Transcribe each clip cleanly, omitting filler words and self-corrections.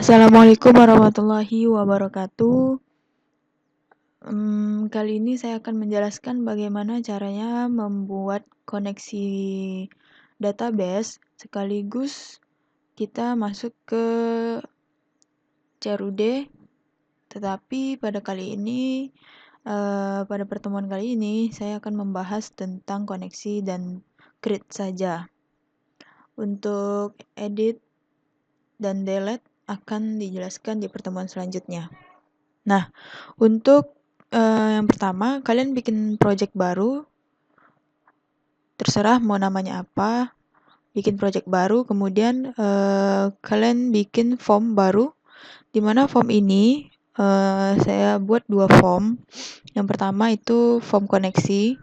Assalamualaikum warahmatullahi wabarakatuh. Kali ini saya akan menjelaskan bagaimana caranya membuat koneksi database sekaligus kita masuk ke CRUD. Tetapi pada pertemuan kali ini saya akan membahas tentang koneksi dan create saja. Untuk edit dan delete akan dijelaskan di pertemuan selanjutnya. Nah, untuk yang pertama, kalian bikin project baru, terserah mau namanya apa, bikin project baru, kemudian kalian bikin form baru, di mana form ini saya buat 2 form. Yang pertama itu form koneksi,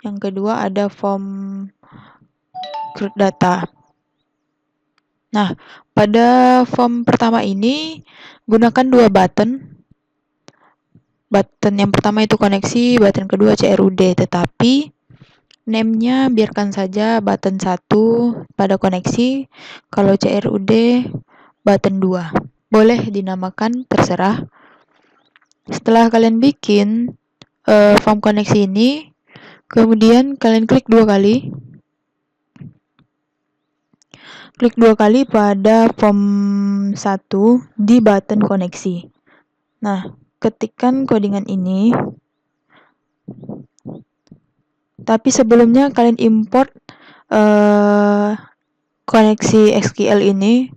yang kedua ada form create data. Nah, pada form pertama ini gunakan 2 button. Button yang pertama itu koneksi, button kedua CRUD, tetapi name-nya biarkan saja button 1 pada koneksi, kalau CRUD button 2. Boleh dinamakan, terserah. Setelah kalian bikin form koneksi ini, kemudian kalian klik 2 kali. Klik 2 kali pada form 1 di button koneksi. Nah, ketikkan codingan ini. Tapi sebelumnya kalian import koneksi SQL ini.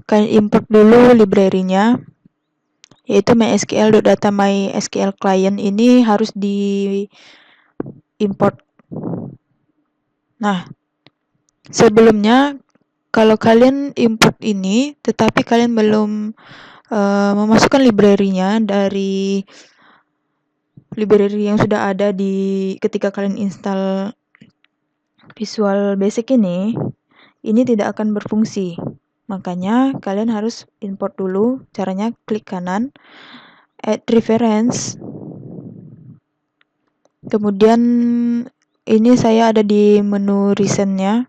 Kalian import dulu library-nya, yaitu mysql.data mysql client ini harus di import. Nah, sebelumnya kalau kalian import ini tetapi kalian belum memasukkan library-nya dari library yang sudah ada di ketika kalian install Visual Basic ini tidak akan berfungsi. Makanya kalian harus import dulu. Caranya klik kanan, add reference. Kemudian ini saya ada di menu recent-nya.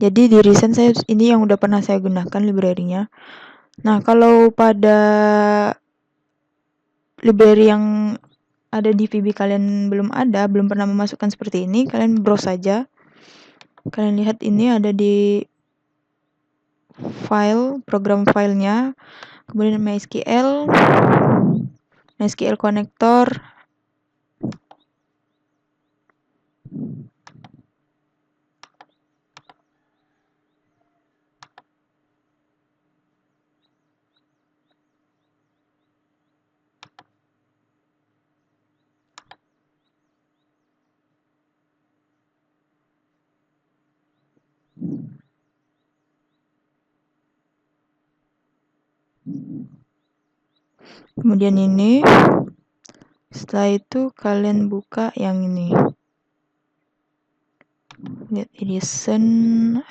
Jadi di recent saya ini yang udah pernah saya gunakan library-nya. Nah, kalau pada library yang ada di VB kalian belum pernah memasukkan seperti ini, kalian browse saja. Kalian lihat ini ada di file, program filenya, kemudian MySQL connector, kemudian ini. Setelah itu kalian buka yang ini. Lihat edition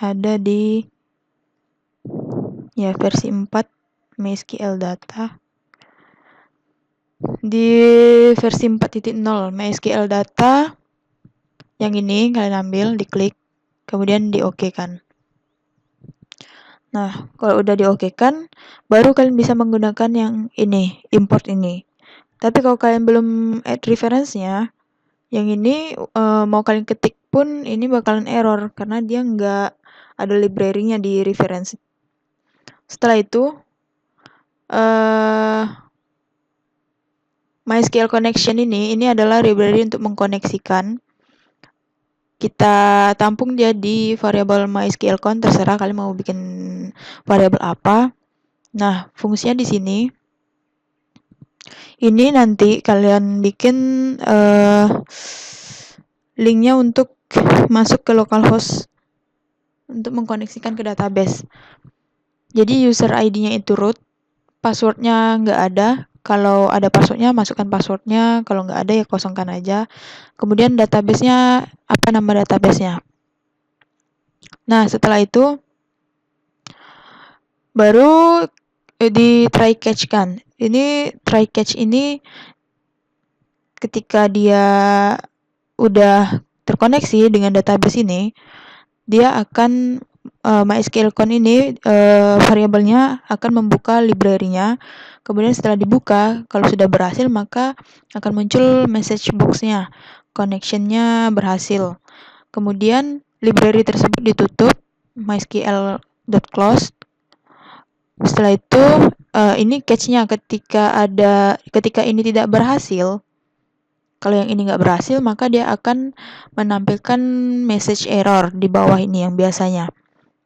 ada di versi 4 MySQL data. Di versi 4.0 MySQL data yang ini kalian ambil, diklik, kemudian di OK kan. Nah, kalau udah di OK kan, baru kalian bisa menggunakan yang ini, import ini. Tapi kalau kalian belum add reference-nya, yang ini mau kalian ketik pun ini bakalan error karena dia nggak ada library-nya di reference. Setelah itu MySQL connection ini adalah library untuk mengkoneksikan. Kita tampung dia di variabel MySQL count, terserah kalian mau bikin variabel apa. Nah, fungsinya di sini. Ini nanti kalian bikin linknya untuk masuk ke localhost untuk mengkoneksikan ke database. Jadi user ID-nya itu root, passwordnya nggak ada. Kalau ada passwordnya, masukkan passwordnya. Kalau nggak ada ya kosongkan aja. Kemudian database-nya, apa nama database-nya. Nah, setelah itu baru di try catch kan. Ini try catch ini ketika dia udah terkoneksi dengan database ini, dia akan MySQL Connect ini variabelnya akan membuka library-nya. Kemudian setelah dibuka, kalau sudah berhasil maka akan muncul message box-nya. Connection-nya berhasil. Kemudian library tersebut ditutup mysql.close. Setelah itu ini catch-nya ketika ini tidak berhasil. Kalau yang ini nggak berhasil, maka dia akan menampilkan message error di bawah ini yang biasanya.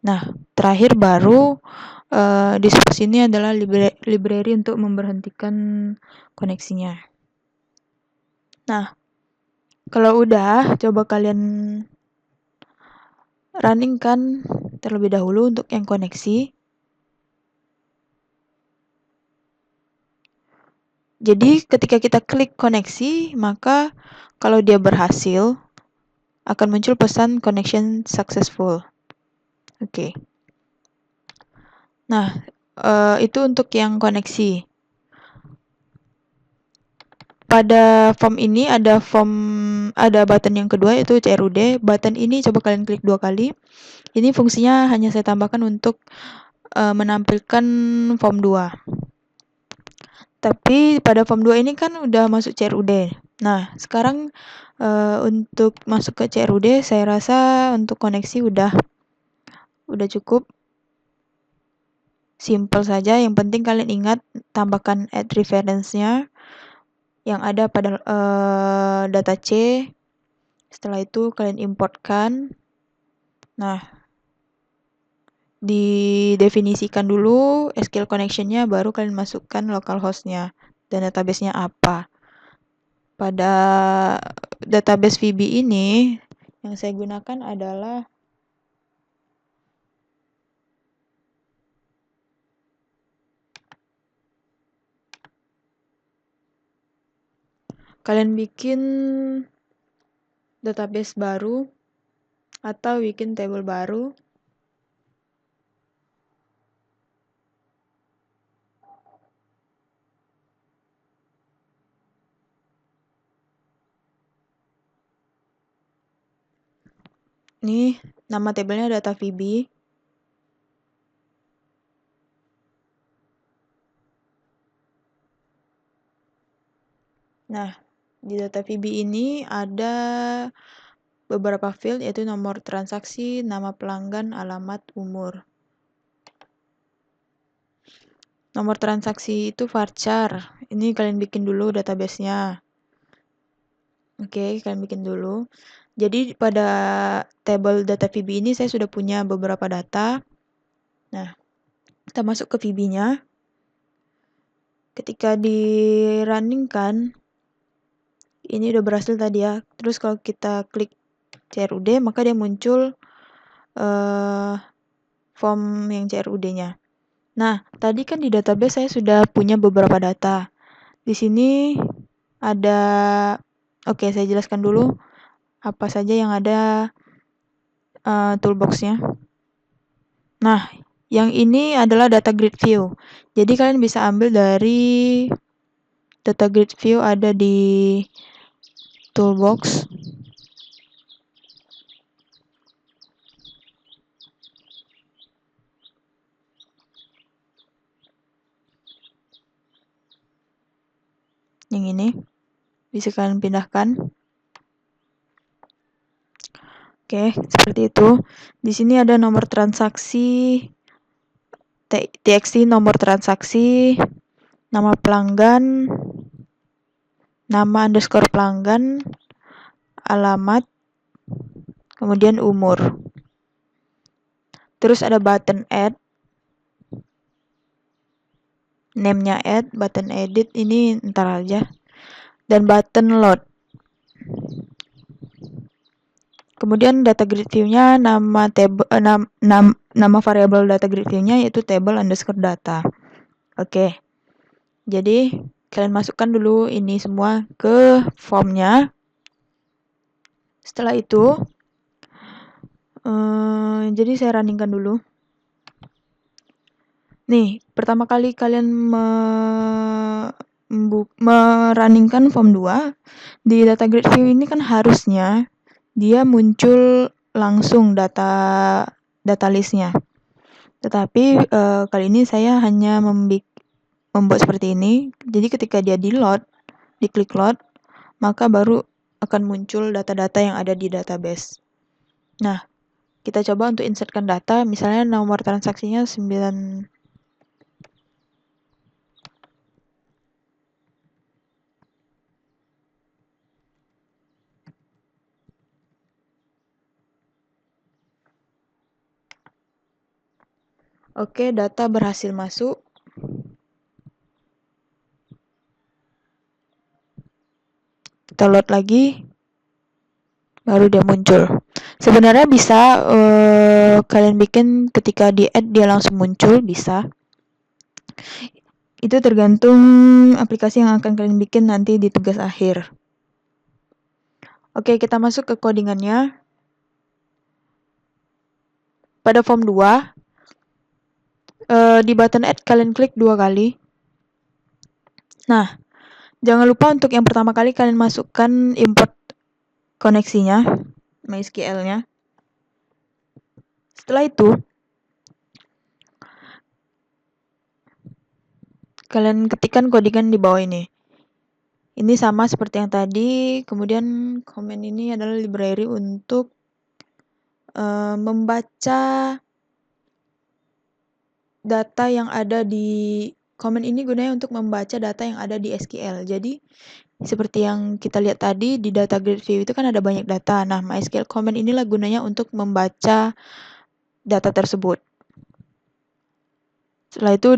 Nah, terakhir baru di sebelah sini adalah library untuk memberhentikan koneksinya. Nah, kalau udah, coba kalian runningkan terlebih dahulu untuk yang koneksi. Jadi ketika kita klik koneksi, maka kalau dia berhasil, akan muncul pesan connection successful. Oke. Nah, itu untuk yang koneksi. Pada form ini ada button yang kedua yaitu CRUD. Button ini coba kalian klik 2 kali. Ini fungsinya hanya saya tambahkan untuk menampilkan form 2. Tapi pada form 2 ini kan udah masuk CRUD. Nah, sekarang untuk masuk ke CRUD saya rasa untuk koneksi udah cukup simple saja. Yang penting kalian ingat tambahkan add reference-nya yang ada pada data C. Setelah itu kalian importkan. Nah, didefinisikan dulu SQL connection-nya, baru kalian masukkan localhost-nya dan database-nya apa. Pada database VB ini yang saya gunakan adalah kalian bikin database baru atau bikin table baru. Nih, nama tabelnya data VB. Nah, di data VB ini ada beberapa field yaitu nomor transaksi, nama pelanggan, alamat, umur. Nomor transaksi itu varchar. Ini kalian bikin dulu database-nya. Oke, kalian bikin dulu. Jadi pada table data VB ini saya sudah punya beberapa data. Nah, kita masuk ke VB-nya. Ketika di running-kan, ini udah berhasil tadi ya. Terus kalau kita klik CRUD, maka dia muncul form yang CRUD-nya. Nah, tadi kan di database saya sudah punya beberapa data. Di sini ada, oke, saya jelaskan dulu apa saja yang ada toolbox-nya. Nah, yang ini adalah data grid view. Jadi kalian bisa ambil dari data grid view ada di toolbox. Yang ini bisa kalian pindahkan. Oke, seperti itu. Di sini ada nomor transaksi, txt nomor transaksi, nama pelanggan, nama underscore pelanggan, alamat, kemudian umur. Terus ada button add, name-nya add, button edit ini ntar aja, dan button load. Kemudian data grid view-nya nama variabel data grid view-nya yaitu table underscore data. Oke. Jadi kalian masukkan dulu ini semua ke form-nya. Setelah itu jadi saya runningkan dulu. Nih, pertama kali kalian merunningkan form 2 di data grid view ini kan harusnya dia muncul langsung data data listnya. Tetapi kali ini saya hanya membuat seperti ini. Jadi ketika dia diklik load, maka baru akan muncul data-data yang ada di database. Nah, kita coba untuk insertkan data, misalnya nomor transaksinya 9. Oke, data berhasil masuk. Kita load lagi, baru dia muncul. Sebenarnya bisa kalian bikin ketika di add dia langsung muncul, bisa. Itu tergantung aplikasi yang akan kalian bikin nanti di tugas akhir. Oke, kita masuk ke codingannya. Pada form 2, di button add kalian klik 2 kali. Nah, jangan lupa untuk yang pertama kali kalian masukkan import koneksinya, MySQL-nya. Setelah itu, kalian ketikkan codingan di bawah ini. Ini sama seperti yang tadi, kemudian comment ini adalah library untuk membaca data yang ada di comment ini gunanya untuk membaca data yang ada di SQL. Jadi seperti yang kita lihat tadi di data grid view itu kan ada banyak data. Nah, MySQL comment inilah gunanya untuk membaca data tersebut. Setelah itu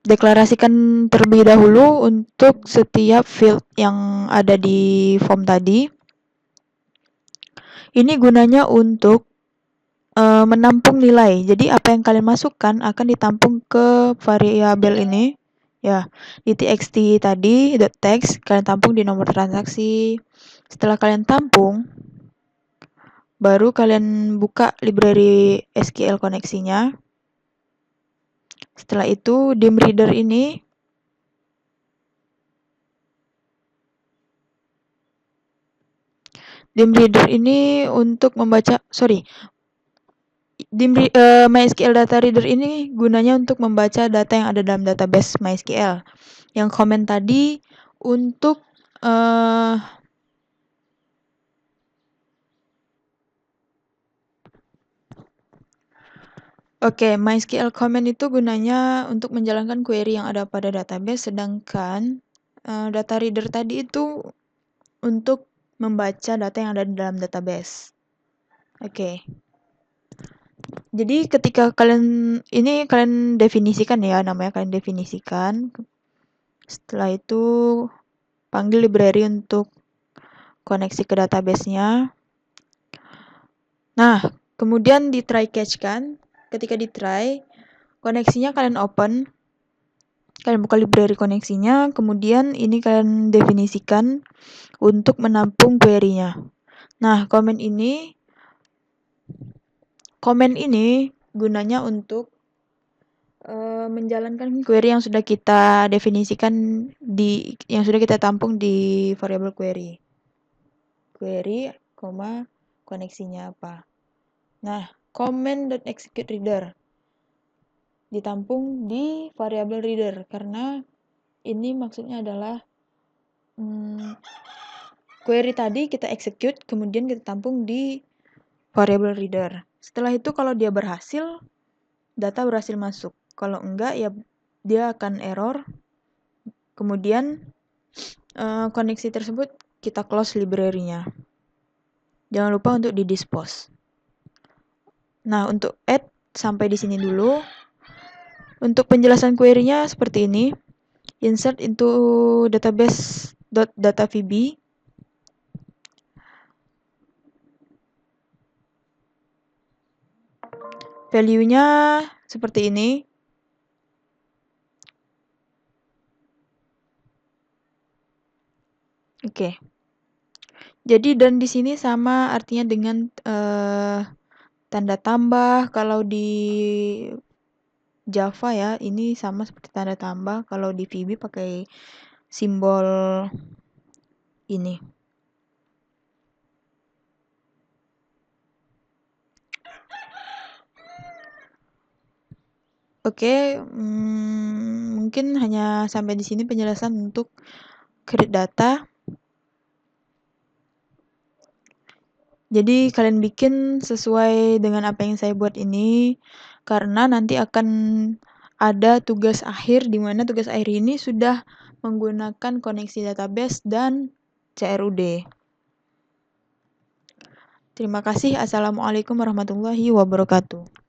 deklarasikan terlebih dahulu untuk setiap field yang ada di form tadi. Ini gunanya untuk menampung nilai. Jadi apa yang kalian masukkan akan ditampung ke variabel ini. Ya, di txt tadi .text kalian tampung di nomor transaksi. Setelah kalian tampung, baru kalian buka library SQL koneksinya. Setelah itu dim reader ini untuk membaca, MySQL data reader ini gunanya untuk membaca data yang ada dalam database MySQL. Yang komen tadi untuk MySQL comment itu gunanya untuk menjalankan query yang ada pada database, sedangkan data reader tadi itu untuk membaca data yang ada di dalam database. Jadi ketika kalian definisikan ya, namanya kalian definisikan. Setelah itu panggil library untuk koneksi ke database-nya. Nah, kemudian di try catch kan. Ketika di try, koneksinya kalian open. Kalian buka library koneksinya, kemudian ini kalian definisikan untuk menampung query-nya. Nah, komen ini gunanya untuk menjalankan query yang sudah kita definisikan yang sudah kita tampung di variabel query, koneksinya apa. Nah, comment.execute reader ditampung di variabel reader karena ini maksudnya adalah query tadi kita execute kemudian kita tampung di variabel reader. Setelah itu kalau dia berhasil, data berhasil masuk. Kalau enggak ya dia akan error. Kemudian koneksi tersebut kita close library-nya. Jangan lupa untuk di-dispose. Nah, untuk add sampai di sini dulu. Untuk penjelasan query-nya seperti ini. Insert into database.datavb. Value-nya seperti ini. Jadi dan di sini sama artinya dengan tanda tambah. Kalau di Java ya, ini sama seperti tanda tambah. Kalau di VB pakai simbol ini. Oke, mungkin hanya sampai di sini penjelasan untuk create data. Jadi kalian bikin sesuai dengan apa yang saya buat ini, karena nanti akan ada tugas akhir di mana tugas akhir ini sudah menggunakan koneksi database dan CRUD. Terima kasih. Assalamualaikum warahmatullahi wabarakatuh.